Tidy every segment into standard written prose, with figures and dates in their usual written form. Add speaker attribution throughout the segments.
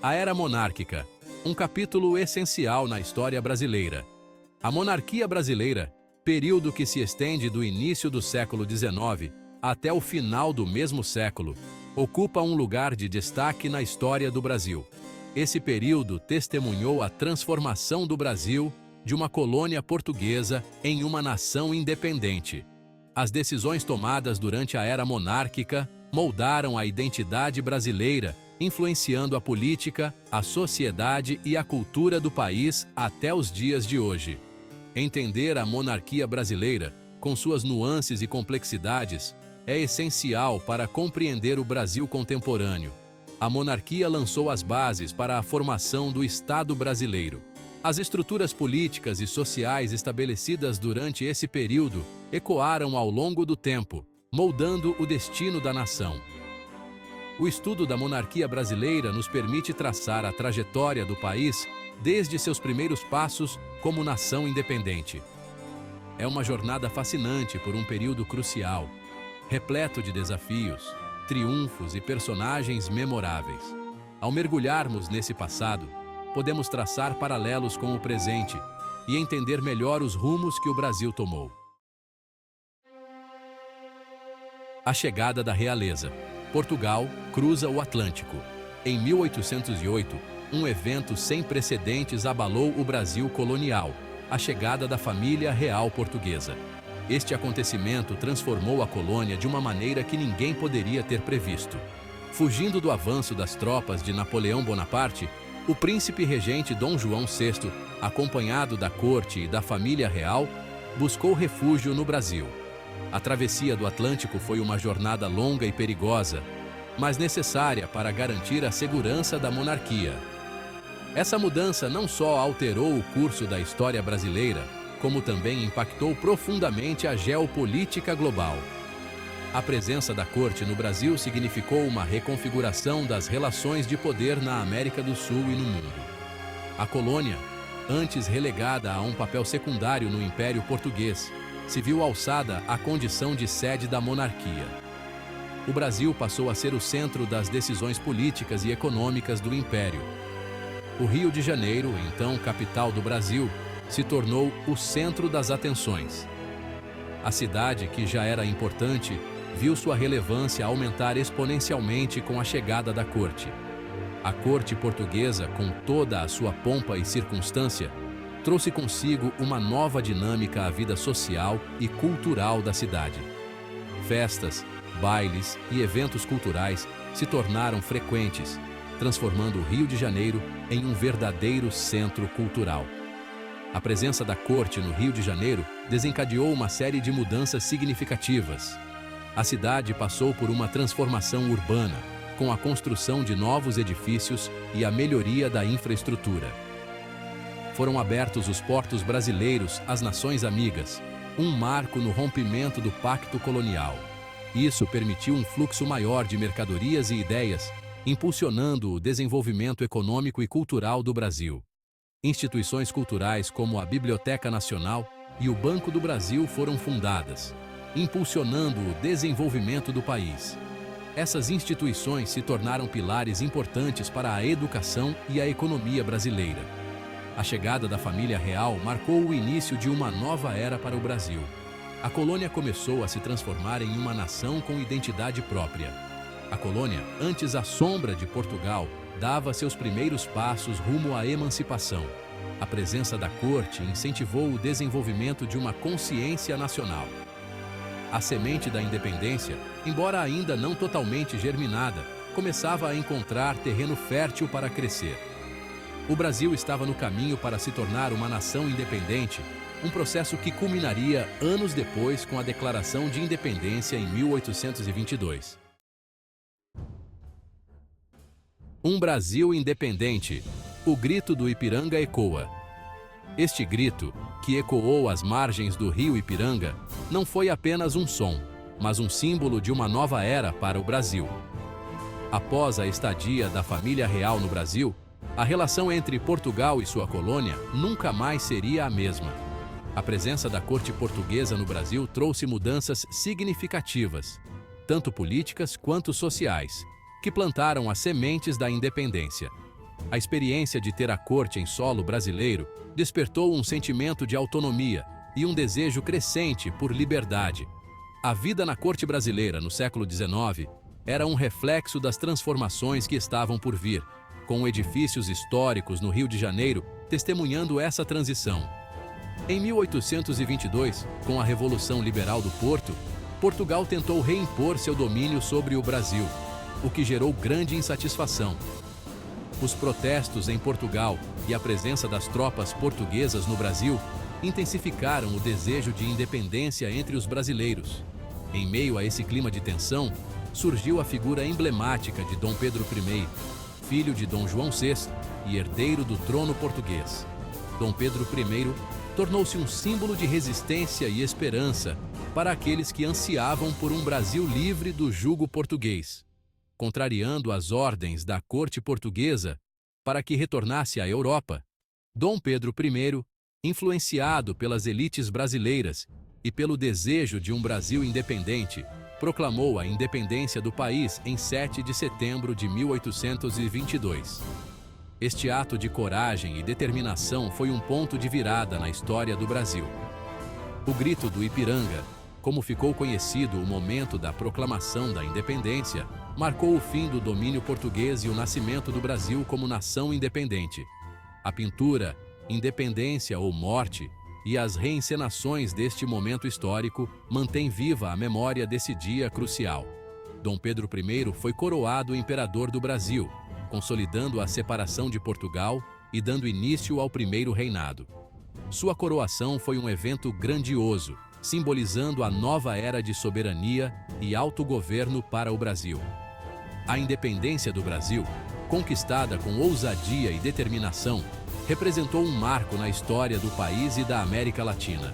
Speaker 1: A Era Monárquica, um capítulo essencial na história brasileira. A monarquia brasileira, período que se estende do início do século XIX até o final do mesmo século, ocupa um lugar de destaque na história do Brasil. Esse período testemunhou a transformação do Brasil de uma colônia portuguesa em uma nação independente. As decisões tomadas durante a Era Monárquica moldaram a identidade brasileira, influenciando a política, a sociedade e a cultura do país até os dias de hoje. Entender a monarquia brasileira, com suas nuances e complexidades, é essencial para compreender o Brasil contemporâneo. A monarquia lançou as bases para a formação do Estado brasileiro. As estruturas políticas e sociais estabelecidas durante esse período ecoaram ao longo do tempo, moldando o destino da nação. O estudo da monarquia brasileira nos permite traçar a trajetória do país desde seus primeiros passos como nação independente. É uma jornada fascinante por um período crucial, repleto de desafios, triunfos e personagens memoráveis. Ao mergulharmos nesse passado, podemos traçar paralelos com o presente e entender melhor os rumos que o Brasil tomou. A chegada da realeza. Portugal cruza o Atlântico. Em 1808, um evento sem precedentes abalou o Brasil colonial, a chegada da família real portuguesa. Este acontecimento transformou a colônia de uma maneira que ninguém poderia ter previsto. Fugindo do avanço das tropas de Napoleão Bonaparte, o príncipe regente Dom João VI, acompanhado da corte e da família real, buscou refúgio no Brasil. A travessia do Atlântico foi uma jornada longa e perigosa, mas necessária para garantir a segurança da monarquia. Essa mudança não só alterou o curso da história brasileira, como também impactou profundamente a geopolítica global. A presença da corte no Brasil significou uma reconfiguração das relações de poder na América do Sul e no mundo. A colônia, antes relegada a um papel secundário no Império Português, se viu alçada à condição de sede da monarquia. O Brasil passou a ser o centro das decisões políticas e econômicas do Império. O Rio de Janeiro, então capital do Brasil, se tornou o centro das atenções. A cidade, que já era importante, viu sua relevância aumentar exponencialmente com a chegada da corte. A corte portuguesa, com toda a sua pompa e circunstância, trouxe consigo uma nova dinâmica à vida social e cultural da cidade. Festas, bailes e eventos culturais se tornaram frequentes, transformando o Rio de Janeiro em um verdadeiro centro cultural. A presença da corte no Rio de Janeiro desencadeou uma série de mudanças significativas. A cidade passou por uma transformação urbana, com a construção de novos edifícios e a melhoria da infraestrutura. Foram abertos os portos brasileiros às nações amigas, um marco no rompimento do pacto colonial. Isso permitiu um fluxo maior de mercadorias e ideias, impulsionando o desenvolvimento econômico e cultural do Brasil. Instituições culturais como a Biblioteca Nacional e o Banco do Brasil foram fundadas, impulsionando o desenvolvimento do país. Essas instituições se tornaram pilares importantes para a educação e a economia brasileira. A chegada da família real marcou o início de uma nova era para o Brasil. A colônia começou a se transformar em uma nação com identidade própria. A colônia, antes à sombra de Portugal, dava seus primeiros passos rumo à emancipação. A presença da corte incentivou o desenvolvimento de uma consciência nacional. A semente da independência, embora ainda não totalmente germinada, começava a encontrar terreno fértil para crescer. O Brasil estava no caminho para se tornar uma nação independente, um processo que culminaria anos depois com a Declaração de Independência em 1822. Um Brasil independente, o grito do Ipiranga ecoa. Este grito, que ecoou às margens do rio Ipiranga, não foi apenas um som, mas um símbolo de uma nova era para o Brasil. Após a estadia da família real no Brasil, a relação entre Portugal e sua colônia nunca mais seria a mesma. A presença da corte portuguesa no Brasil trouxe mudanças significativas, tanto políticas quanto sociais, que plantaram as sementes da independência. A experiência de ter a corte em solo brasileiro despertou um sentimento de autonomia e um desejo crescente por liberdade. A vida na corte brasileira no século XIX era um reflexo das transformações que estavam por vir, com edifícios históricos no Rio de Janeiro testemunhando essa transição. Em 1822, com a Revolução Liberal do Porto, Portugal tentou reimpor seu domínio sobre o Brasil, o que gerou grande insatisfação. Os protestos em Portugal e a presença das tropas portuguesas no Brasil intensificaram o desejo de independência entre os brasileiros. Em meio a esse clima de tensão, surgiu a figura emblemática de Dom Pedro I, filho de Dom João VI e herdeiro do trono português. Dom Pedro I tornou-se um símbolo de resistência e esperança para aqueles que ansiavam por um Brasil livre do jugo português, contrariando as ordens da corte portuguesa para que retornasse à Europa. Dom Pedro I, influenciado pelas elites brasileiras e pelo desejo de um Brasil independente, proclamou a independência do país em 7 de setembro de 1822. Este ato de coragem e determinação foi um ponto de virada na história do Brasil. O Grito do Ipiranga, como ficou conhecido o momento da proclamação da independência, marcou o fim do domínio português e o nascimento do Brasil como nação independente. A pintura Independência ou Morte e as reencenações deste momento histórico mantêm viva a memória desse dia crucial. Dom Pedro I foi coroado imperador do Brasil, consolidando a separação de Portugal e dando início ao primeiro reinado. Sua coroação foi um evento grandioso, simbolizando a nova era de soberania e autogoverno para o Brasil. A independência do Brasil, conquistada com ousadia e determinação, representou um marco na história do país e da América Latina.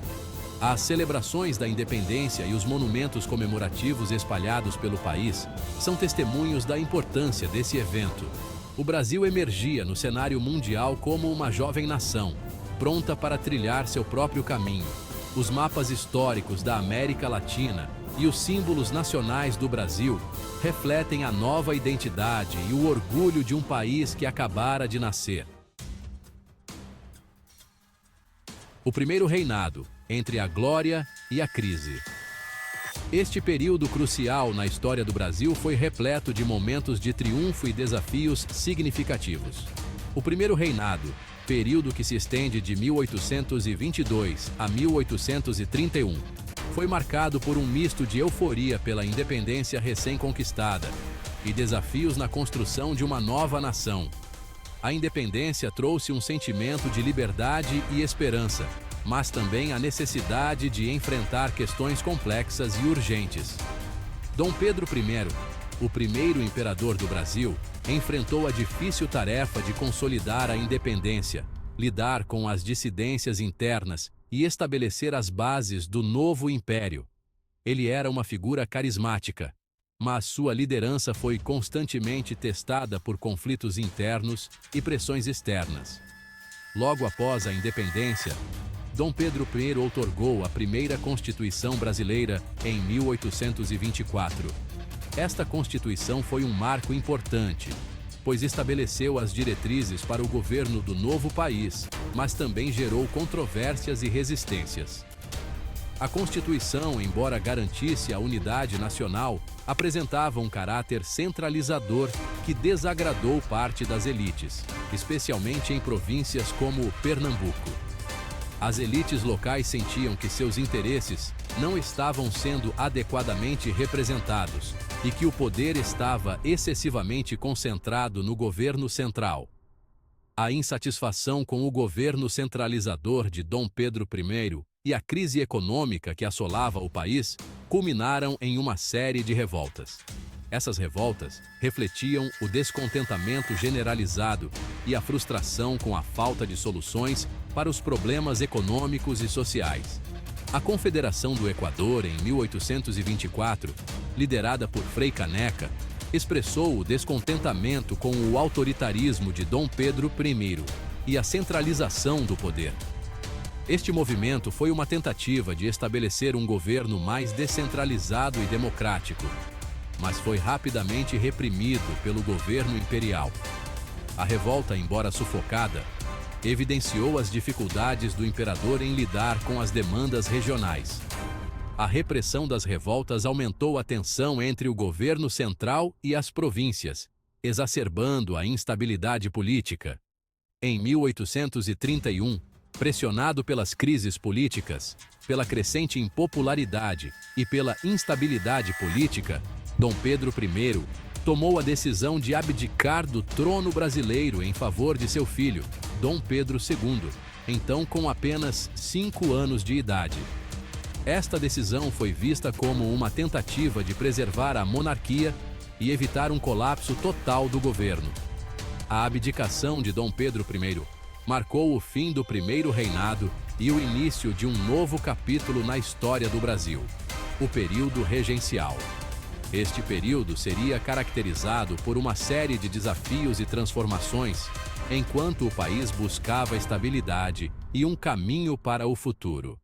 Speaker 1: As celebrações da independência e os monumentos comemorativos espalhados pelo país são testemunhos da importância desse evento. O Brasil emergia no cenário mundial como uma jovem nação, pronta para trilhar seu próprio caminho. Os mapas históricos da América Latina e os símbolos nacionais do Brasil refletem a nova identidade e o orgulho de um país que acabara de nascer. O primeiro reinado, entre a glória e a crise. Este período crucial na história do Brasil foi repleto de momentos de triunfo e desafios significativos. O primeiro reinado, período que se estende de 1822 a 1831, foi marcado por um misto de euforia pela independência recém-conquistada e desafios na construção de uma nova nação. A independência trouxe um sentimento de liberdade e esperança, mas também a necessidade de enfrentar questões complexas e urgentes. Dom Pedro I, o primeiro imperador do Brasil, enfrentou a difícil tarefa de consolidar a independência, lidar com as dissidências internas e estabelecer as bases do novo império. Ele era uma figura carismática, mas sua liderança foi constantemente testada por conflitos internos e pressões externas. Logo após a independência, Dom Pedro I outorgou a primeira Constituição brasileira em 1824. Esta Constituição foi um marco importante, pois estabeleceu as diretrizes para o governo do novo país, mas também gerou controvérsias e resistências. A Constituição, embora garantisse a unidade nacional, apresentava um caráter centralizador que desagradou parte das elites, especialmente em províncias como Pernambuco. As elites locais sentiam que seus interesses não estavam sendo adequadamente representados e que o poder estava excessivamente concentrado no governo central. A insatisfação com o governo centralizador de Dom Pedro I e a crise econômica que assolava o país culminaram em uma série de revoltas. Essas revoltas refletiam o descontentamento generalizado e a frustração com a falta de soluções para os problemas econômicos e sociais. A Confederação do Equador, em 1824, liderada por Frei Caneca, expressou o descontentamento com o autoritarismo de Dom Pedro I e a centralização do poder. Este movimento foi uma tentativa de estabelecer um governo mais descentralizado e democrático, mas foi rapidamente reprimido pelo governo imperial. A revolta, embora sufocada, evidenciou as dificuldades do imperador em lidar com as demandas regionais. A repressão das revoltas aumentou a tensão entre o governo central e as províncias, exacerbando a instabilidade política. Em 1831, pressionado pelas crises políticas, pela crescente impopularidade e pela instabilidade política, Dom Pedro I tomou a decisão de abdicar do trono brasileiro em favor de seu filho, Dom Pedro II, então com apenas 5 anos de idade. Esta decisão foi vista como uma tentativa de preservar a monarquia e evitar um colapso total do governo. A abdicação de Dom Pedro I marcou o fim do primeiro reinado e o início de um novo capítulo na história do Brasil, o período regencial. Este período seria caracterizado por uma série de desafios e transformações, enquanto o país buscava estabilidade e um caminho para o futuro.